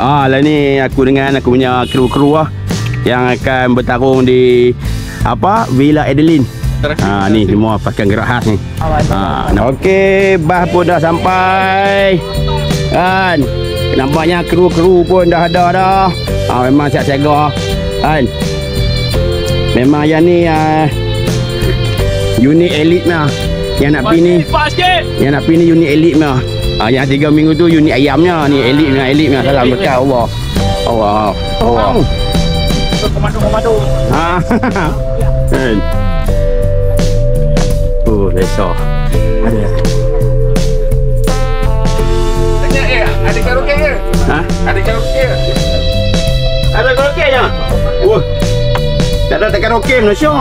Lah ni aku dengan aku punya kru-kru lah yang akan bertarung di apa Villa Adeline. Ni semua pakai gerak khas ni. Okey, bas pun dah sampai. Kan. Nampaknya kru-kru pun dah ada dah. Memang siap siaga kan. Memang yang ni unit elite mah. Yang nak pergi ni. Yang nak pergi ni unit elite mah. Yang 3 minggu tu unit ayamnya ni elite mah. Salam berkat Allah. Allah. Komando. Kan. Lesor. Ada karaoke ke? Ada karaoke ke? Ada karaoke nya? Tak ada karaoke Malaysia.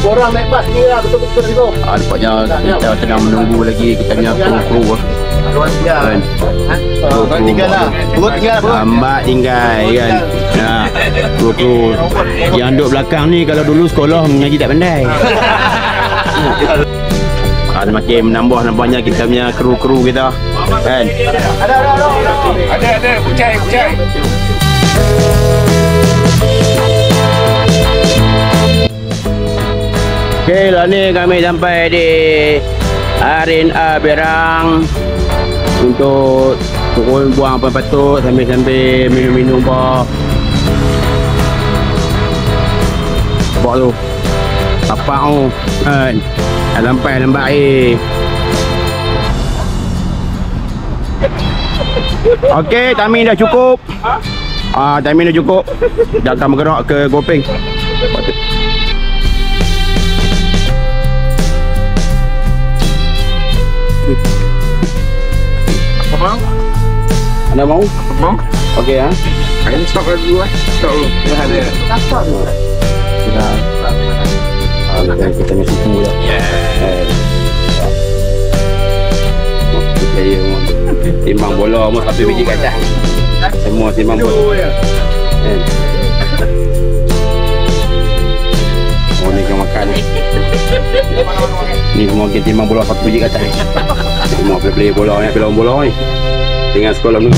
Orang naik bas ni lah betul-betul ni tu. Nampaknya kita tengah menunggu lagi kita punya kru lah. Orang tinggal lah. Perut tinggal lah. Lambat tinggal kan. Kru yang duduk belakang ni kalau dulu sekolah mengaji tak pandai. Makin menambah nampaknya kita punya kru kita kan. Ada kucai. Okey lah ni kami sampai di Arena Berang untuk turun buang apa patut sambil minum-minum apa tu apa kan. Dah sampai lambat Okey, timing dah cukup. Timing dah cukup. Dah akan bergerak ke Gopeng. Anda mau? Mau? Okey ya. Ini stop dulu Stop dulu. Dah ada. Kita ni suku lah. Timbang bola semua satu biji kacang. Semua timbang bola. Ni kau makan. Ni semua kita timbang bola satu biji kacang. Semua play bola ni, film bola ni. Dengan sekolah dulu.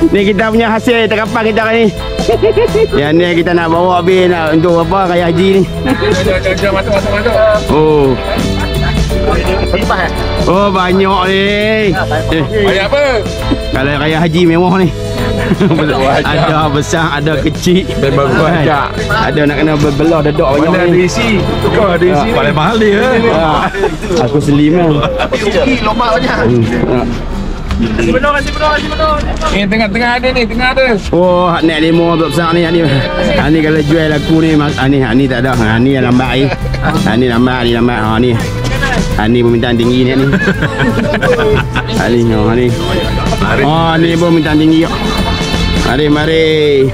Ni kita punya hasil terapan kita hari ni. Yang ni kita nak bawa habis nak untuk apa raya haji ni. Jom masuk. Banyak ni. Banyak apa? Kalau raya haji mewah ni. Ada besar, ada kecil. Ada nak kena berbelah dedak banyak. Mana ada isi? Kau ada isi. Paling mahal dia. Aku selim kan. Lomak banyak. Kasih penuh. Ni tengah ada ni, Nek limo besar ni. Ni kalau jual aku ni, ni tak ada. Ni yang lambat ni. Ni lambat. Ni permintaan tinggi ni. Ni. Ni permintaan tinggi. Mari.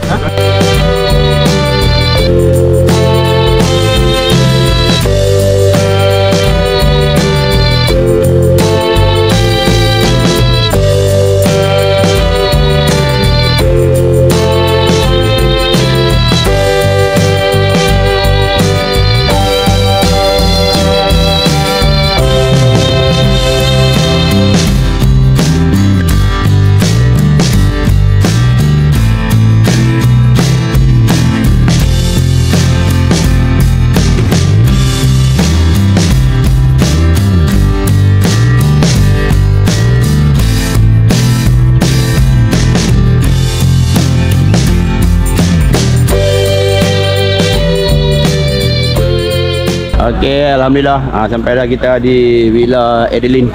Okey, alhamdulillah. Sampailah kita di Villa Adeline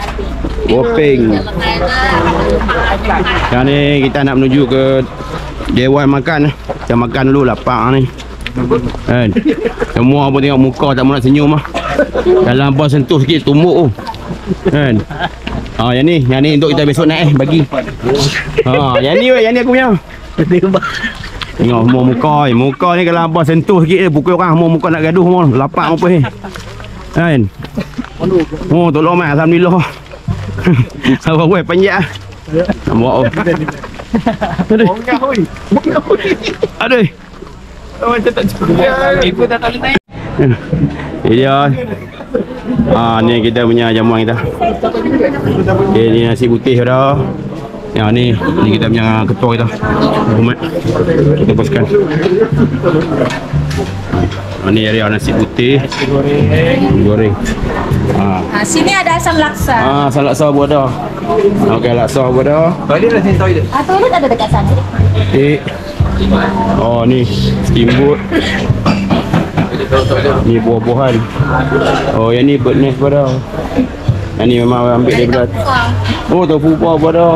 Wopeng. Yang ni kita nak menuju ke dewan makan. Kita makan dulu lapar ni. Kan? Semua pun tengok muka tak mau nak senyum ah. Dalam apa sentuh sikit tumbuk tu. Kan? Yang ni untuk kita besok naik bagi. Yang ni aku punya. Tengok semua muka ni kalau apa sentuh sikit pukul orang semua muka nak gaduh semua. Lapak apa ni. Kan? Tolong mak alhamdulillah. Apa buat panjat ah. Nampak. Aduh. Macam tak cukup. Ibu dah tak boleh naik. Dia. Ni kita punya jamuan kita. Okay, ni nasi putih dah. Yang ni kita punya ketua kita. Muhammad. Kita paskan. Ni area nasi putih. Goreng. Sini ada asam laksa. Asam laksa buat dah. Okey, laksa buat dah. Toilet dah sini toilet. Toilet ada dekat sana. Ni steamboat. Ni buah-buahan. Yang ni bird nest pada. Yang ni memang ambil daripada. Tofu buah pada.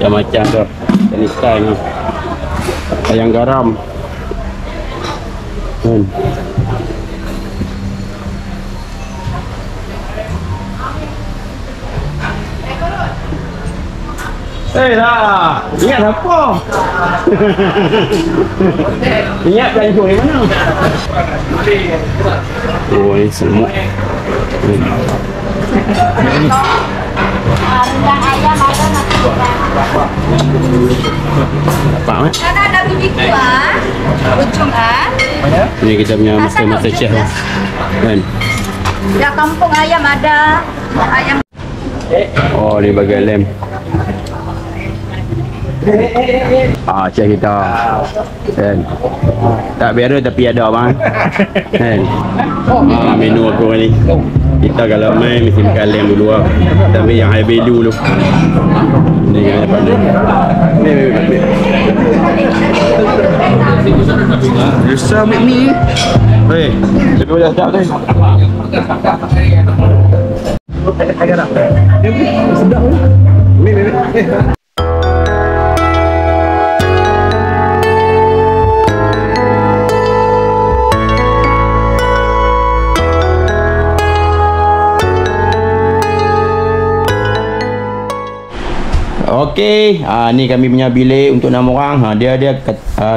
Macam dah. Yang ni style ni. Ayam garam. Lah, ingat apa? Ingat pelancong di mana? Ni semut. Rendang ayam ada nasi goreng. Nampak kan? Karena ada biji kuah, ujung Ni kita punya master chef lah. Kan? Ya kampung ayam ada. Ayam. Ni bagian lem. Chef kita. Kan? Tak biara tapi ada bang. Kan? Menu aku ni. Kita kalau main mesti makan lem dulu lah. Tapi yang high value dulu. Ni yang dapat ni. You serve with me. Hey, tapi dah sedap tu. Sedap ni. Okey, ni kami punya bilik untuk 6 orang. Dia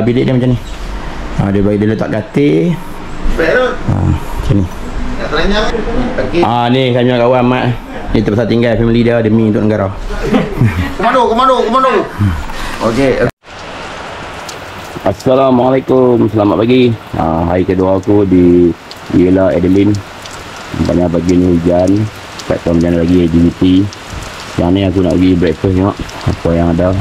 bilik dia macam ni. Dia letak katil. Macam ni. Ni kami punya kawan Mat. Ni terpaksa tinggal family dia demi untuk negara. Komando. Okey. Assalamualaikum, selamat pagi. Hari kedua aku di Villa Adeline. Banyak pagi ni hujan. Tak tahu macam mana lagi activity. Yang ni aku nak pergi breakfast tengok apa yang ada.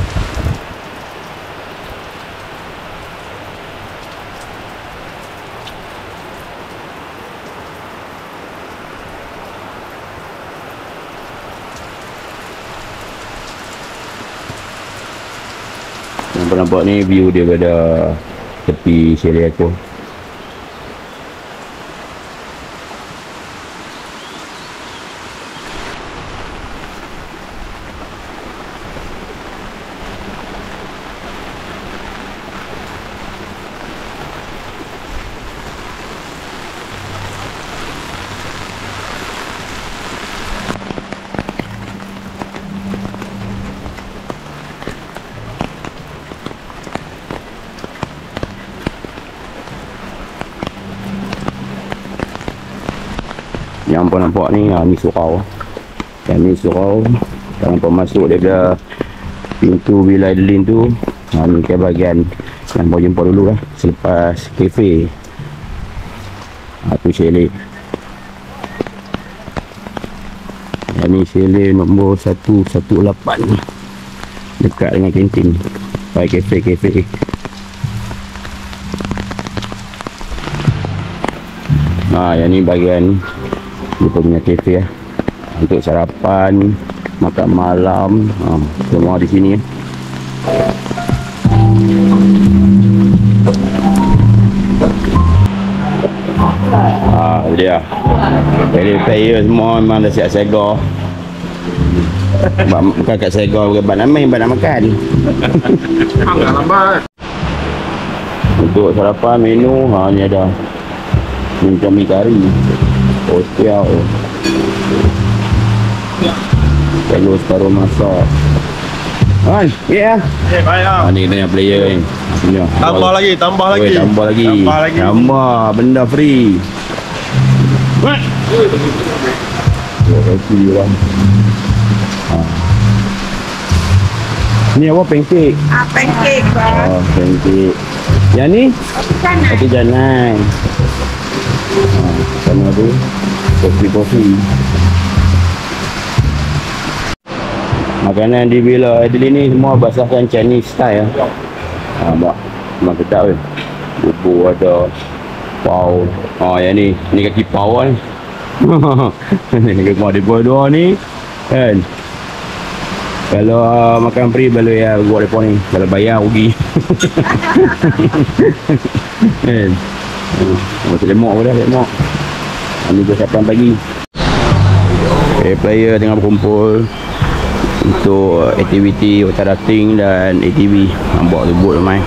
Nampak ni view daripada tepi chalet aku. Yang nampak ni, ni surau. Yang ni surau. Kita nampak masuk daripada pintu Villa Adeline tu. Ni ke bahagian yang bawa jumpa dulu lah. Selepas kafe. Tu chalet. Yang ni chalet nombor 118. Dekat dengan kantin. Pai kafe. Yang ni bahagian kita punya kafe untuk sarapan, makan malam, semua di sini. Dia Player semua memang dah siap segar. Bukan kat segar, bukan nak main, nak makan. Jangan lambat. Untuk sarapan menu ni ada macam mie kari, hotel, telur separuh masak. Kan? Ya. Bayar. Ni kita yang player ni. Sini. Tambah lagi. Tambah lagi. Tambah benda free. Kasih orang. Ni apa pancake? Pancake, bang. Oh, pancake. Yang ni? Roti canai. Sama tu. Kopi. Makanan di Villa Adeline ni semua basahkan Chinese style. Mak. Memang sedap weh. Bubur ada. Pau. Yang ni kaki pau ni. Ni kau ada dua ni. Kan? Kalau makan free baru ya buat depa ni. Kalau bayar rugi. Kan? Macam lemak pun dah lemak. Ni dah 8 pagi. Player tengah berkumpul untuk aktiviti water rafting dan ATV. Nampak tu boat ramai.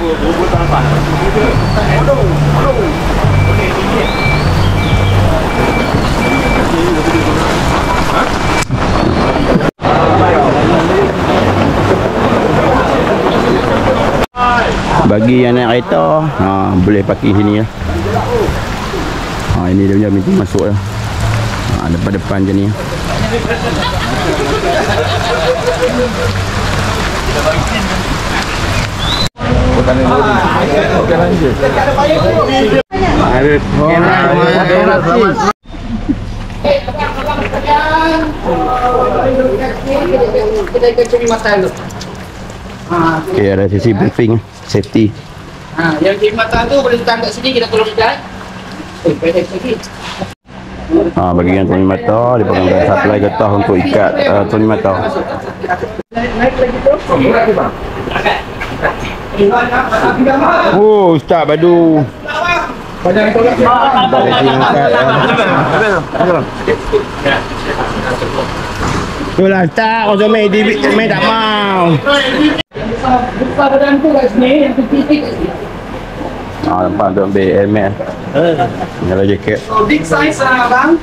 Bagi yang naik kereta, boleh parking sini lah. Ini dia punya pintu masuk lah. Depan-depan je ni. Okay, ada sesi briefing safety. Yang khidmatan tu boleh letak kat sini, kita tolong ikat. Pendek lagi. Bagi yang tuan mata, dia pakai supply getah untuk ikat tuan mata. Naik lagi tu. Oh, Ustaz Badu. Panjang tolak. Itulah Ustaz, kau main tak mau. Buka badan tu kat sini, yang titik kat sini. Nampak tu ambil helmet. Kalau jaket. Big size bang.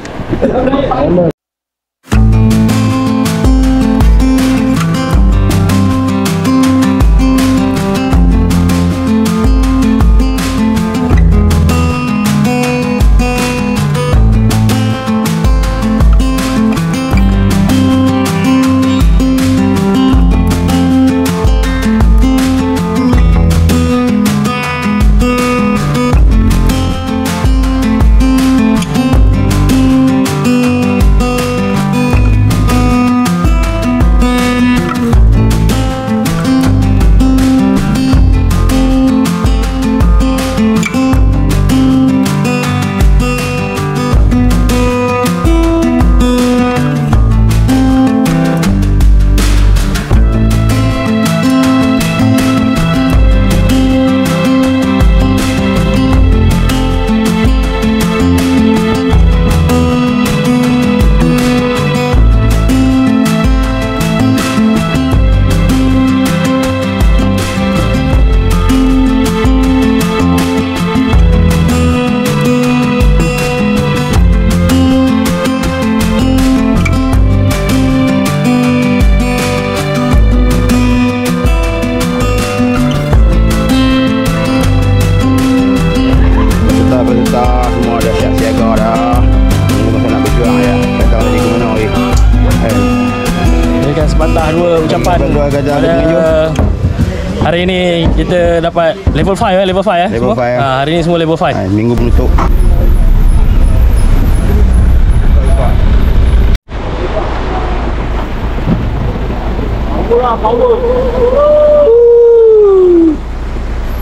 Hari ini kita dapat level 5 ya, level 5 ya. Level 5 ya. Hari ini semua level 5. Minggu penutup.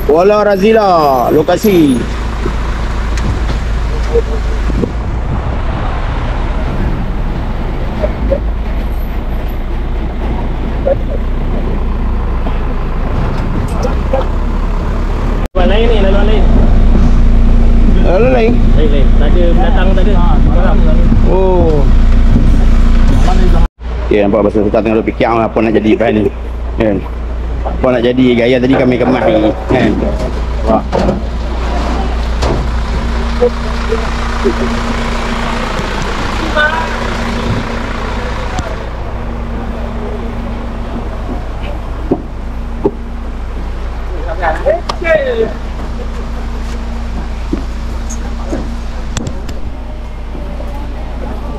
Kuala Razila lokasi. Lain. Lain. Tadi mendatang tadi. Oh. Ya, nampak pasal kita tengah fikir apa nak jadi kan ni. Kan. Apa nak jadi gaya tadi kami kemas ni kan. Wah.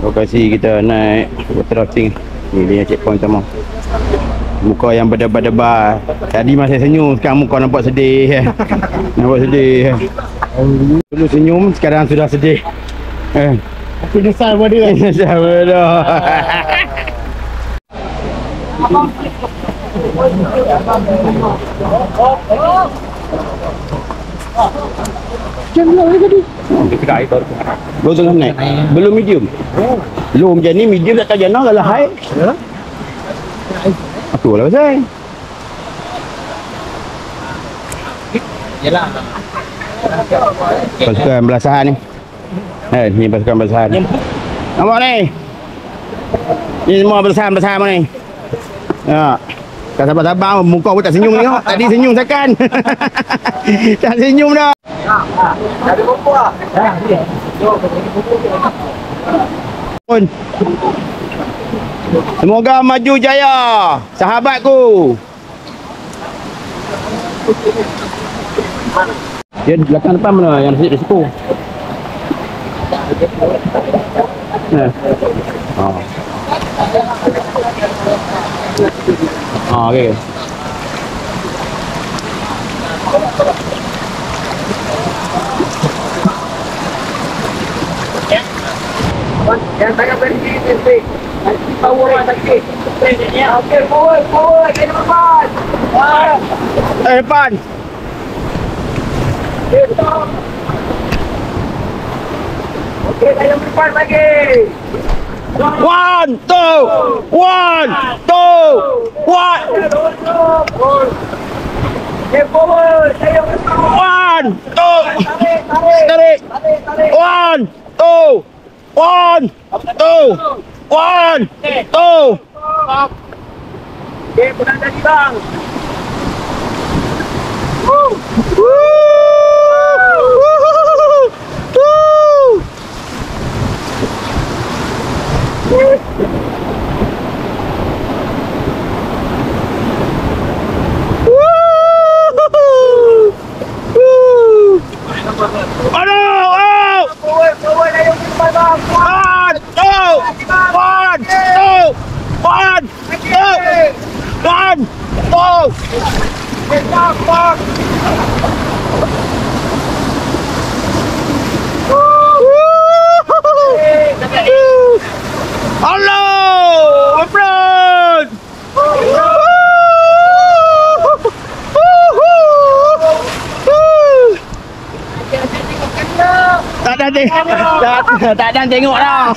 Lokasi kita naik water rafting. Ni dia checkpoint pertama. Muka yang berdebar-debar. Tadi masih senyum, sekarang muka nampak sedih. Nampak sedih. Dulu senyum, sekarang sudah sedih. Aku nyesal pada dia. Nyesal pada. Baru tengah naik. Belum medium. Belum macam ni medium tak tahu jana kalau high. Aku lah pasal. Yalah. Pasukan belasahan ni. Ni pasukan belasahan. Nampak ni? Ni semua belasahan-belasahan ni. Ya. Tak sabar-sabar, muka pun tak senyum ni. Tadi senyum sekan. Tak senyum dah. Ada buku ah. Pun. Semoga maju jaya, sahabatku. Dia belakang depan mana yang risiko? Okey. Yang saya berhenti di nanti power sakit. Okey, forward, ke depan. Depan. Okey, saya depan lagi. 1, 2, 1, 2, 1. Okey, forward, saya depan. 1, 2. Tarik. 1, 2. 1, 2. 1, 2. Okey, pernah jadi bang. Forward, ayo depan bang. 1, 2. 1, 2. 1, 2. 1, 2. Stop. Hello, my friend. Tak ada tengok dah.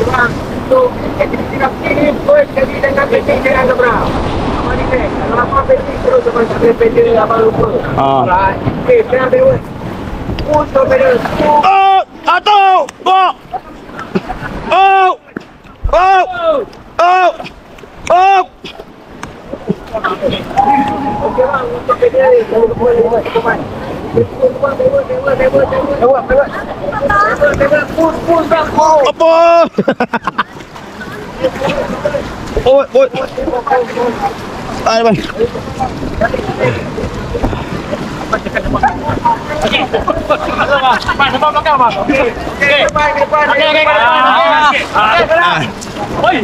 Bang, tu kita pilih first jadi dengan pendek dengan seberang. Apa ni teh? Kalau apa pendek terus sampai pendek abang lupa. Alright. Okey, sekarang dia. Push to pedal. Oh, satu. Oh. Oh. Oh. Oh. Oh. Okey bang, untuk pedal kalau boleh teman. Push bang. Apa? Oh. Ada bang. Depan belakang bang. Depan. Oi.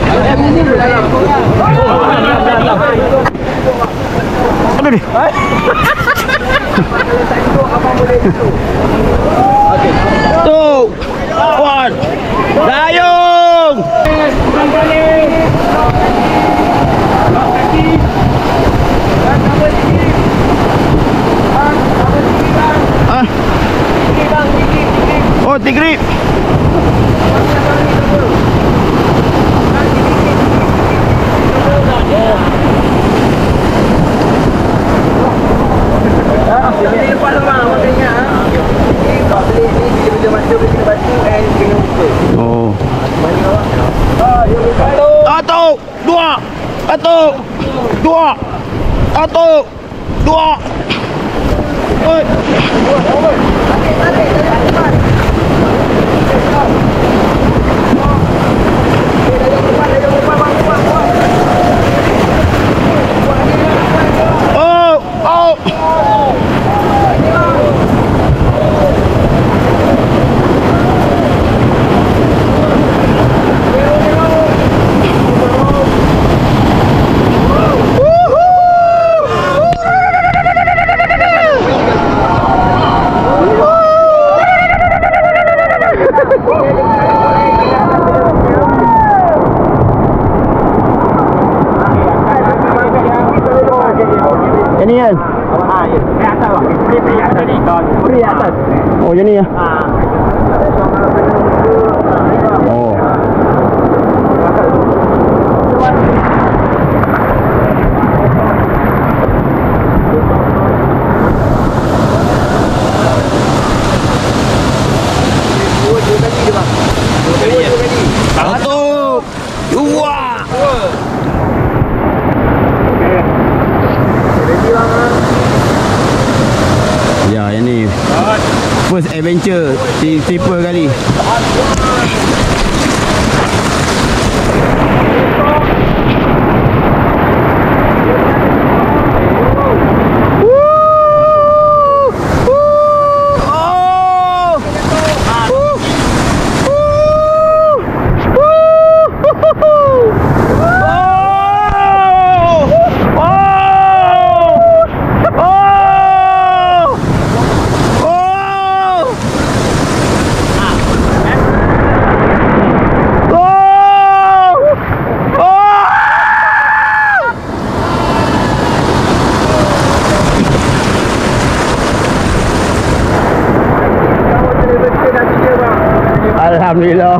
Aduh ni. Two, one, dayung. Oh, tigrip. Satu, dua. Satu, dua. Satu, dua. Oi. Oh, oh. Ini kan? Free atas. Oh, yang ni ya? Oh. Satu, dua. Ya, ini first adventure Tripper kali. Alhamdulillah.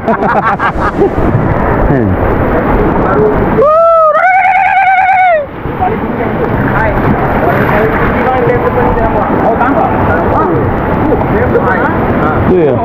Tu ya.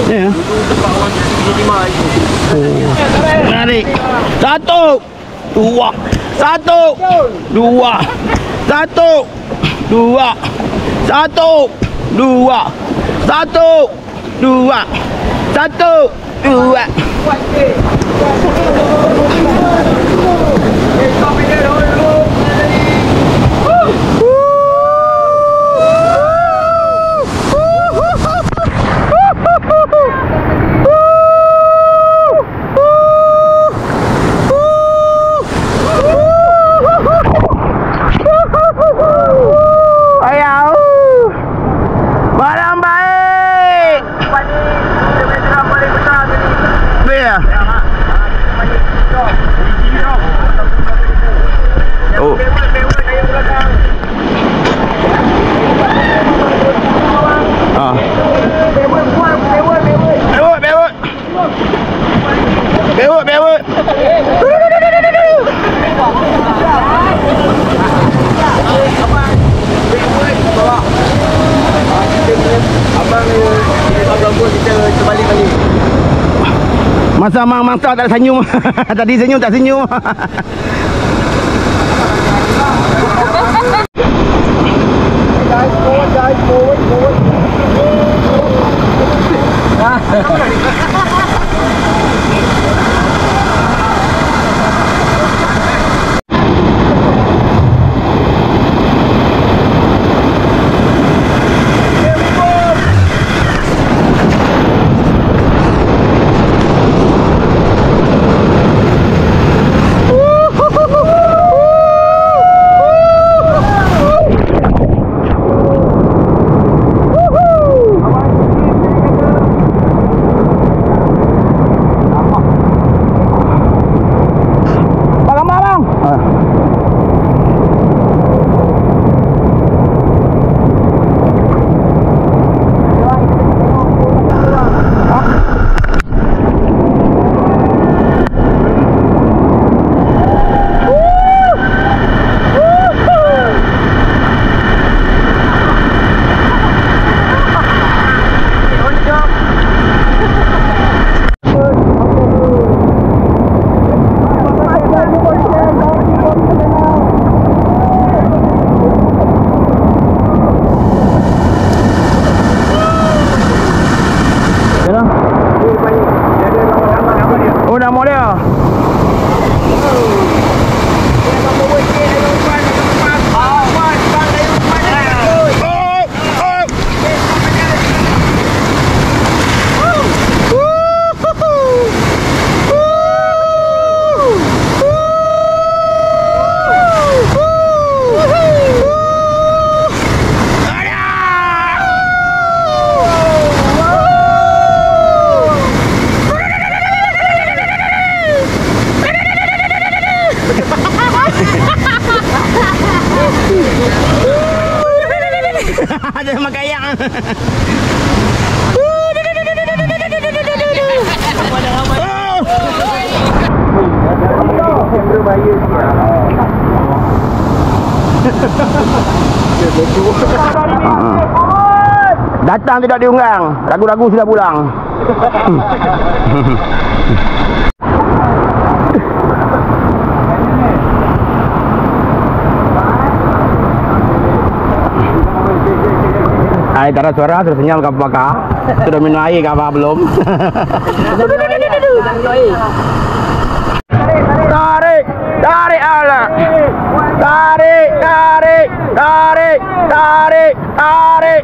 Ya. Tarik. Satu, dua. Satu, dua. Satu, dua. Satu, dua. Satu, dua. Satu, dua. Barang baik. Ya. Oh. Ah. Bewot. Masa mangsa tak senyum. Tadi senyum tak senyum. Ada makan ayam. Datang tidak diundang, ragu-ragu sudah pulang. Air tak ada suara, sudah senyal ke bakar. Sudah minum air ke apa belum? Tarik, tarik ala. Tarik, tarik, tarik, tarik, tarik.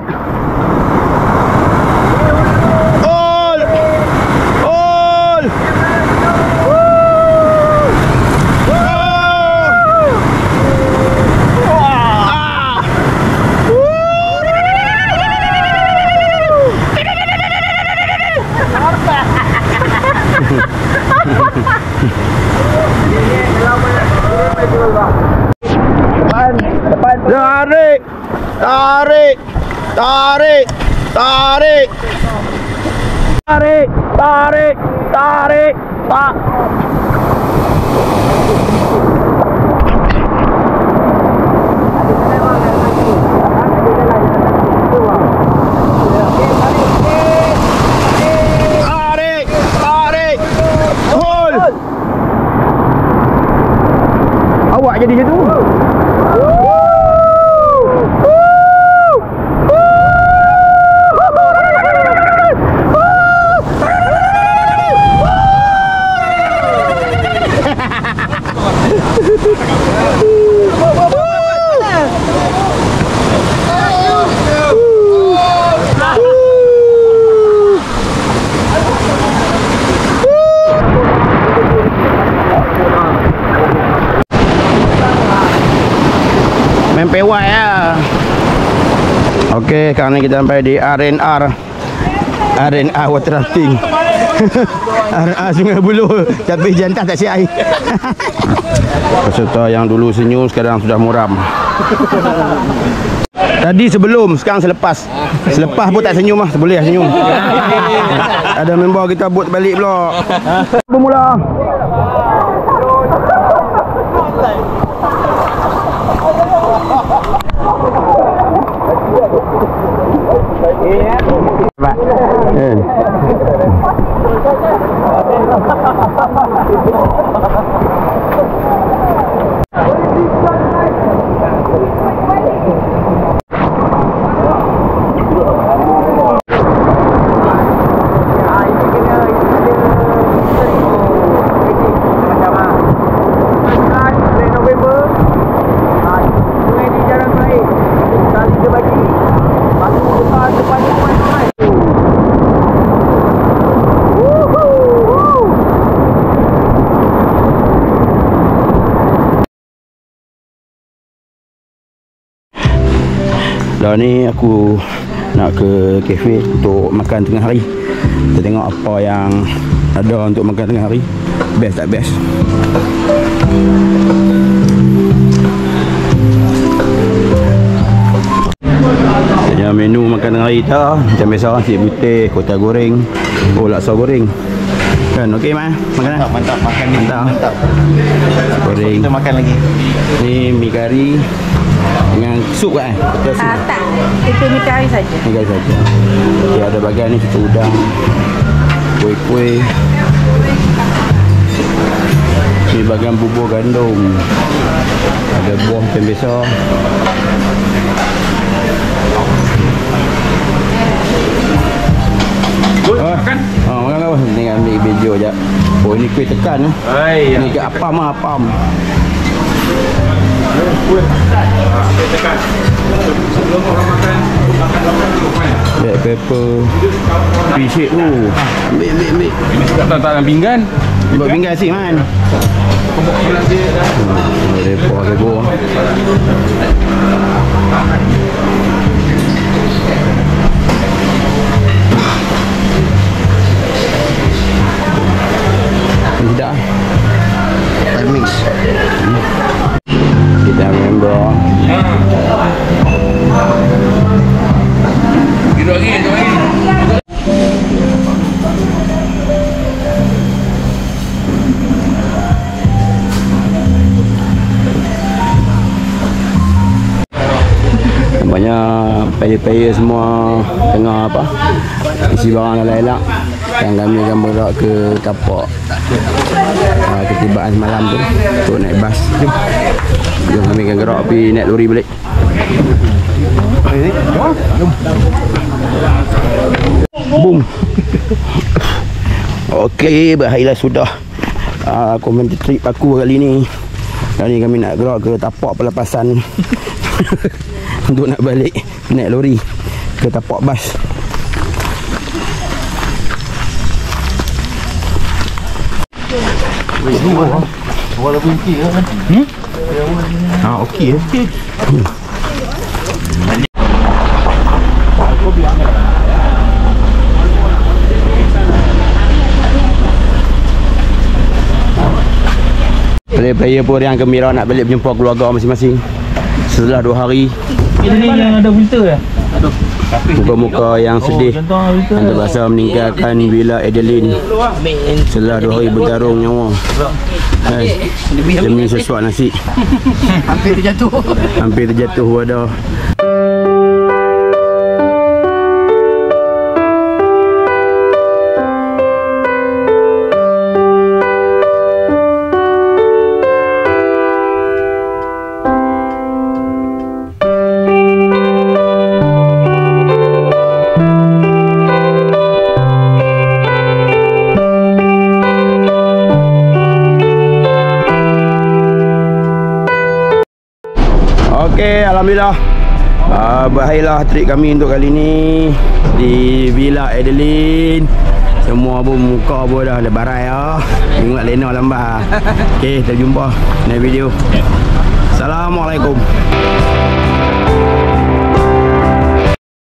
Ol, ol. Tarik, tarik, tarik, tarik, tarik, tarik, tarik, tak. Tarik, tarik, hold. Awak jadi situ. Main pewai ya. Okey, sekarang ni kita sampai di R&R water rafting. R&R Sungai Buloh, tapi jantan tak siap air. Peserta yang dulu senyum sekarang sudah muram. Tadi sebelum, sekarang selepas. Selepas pun tak senyum lah, boleh senyum. Ada member kita buat balik pula. Bermula. Dah ni aku nak ke kafe untuk makan tengah hari. Kita tengok apa yang ada untuk makan tengah hari. Best tak best? Ya, menu makan tengah hari kita macam biasa, nasi putih, kuota goreng, laksa goreng. Kan okey mah? Makan Mantap, makan ni mantap. goreng. Kita makan lagi. Ni mi kari dengan sup kan? Tak, itu mi kari saja. Mi kari saja. Okey, ada bagian ni kita udang, kuih-kuih. Ni bagian bubur gandum. Ada buah macam biasa. Makan? Makan apa? Tengok ambil video je. Oh, ini kuih tekan lah. Ini ke apam lah, apam. Kuih tekan. Sebelum orang makan black pepper. Fish tu. Ambil. Tak dalam pinggan. Buat pinggan sih man. Repot. Tidak. Mix. Kita member Nampaknya player-player semua tengah apa, isi barang lain-lain yang kami akan bergerak ke tapak ketibaan semalam tu untuk naik bas. Jom kami akan gerak pergi naik lori balik. Boom. Okey, berakhirlah sudah komentar trip aku kali ni. Kali ni kami nak gerak ke tapak pelepasan untuk nak balik naik lori ke tapak bas. Walaupun okey kan? Okey. Player-player pun yang gembira nak balik berjumpa keluarga masing-masing setelah 2 hari. Ini yang ada filter ya? Muka-muka yang sedih yang terpaksa meninggalkan Villa Adeline setelah 2 hari bertarung nyawa demi sesuap nasi. Hampir terjatuh wadah. Okey, alhamdulillah. Berakhirlah trip kami untuk kali ni di Villa Adeline. Semua pun muka pun dah lebaran ya. Ingat lena lambat. Okey, kita jumpa next video. Assalamualaikum.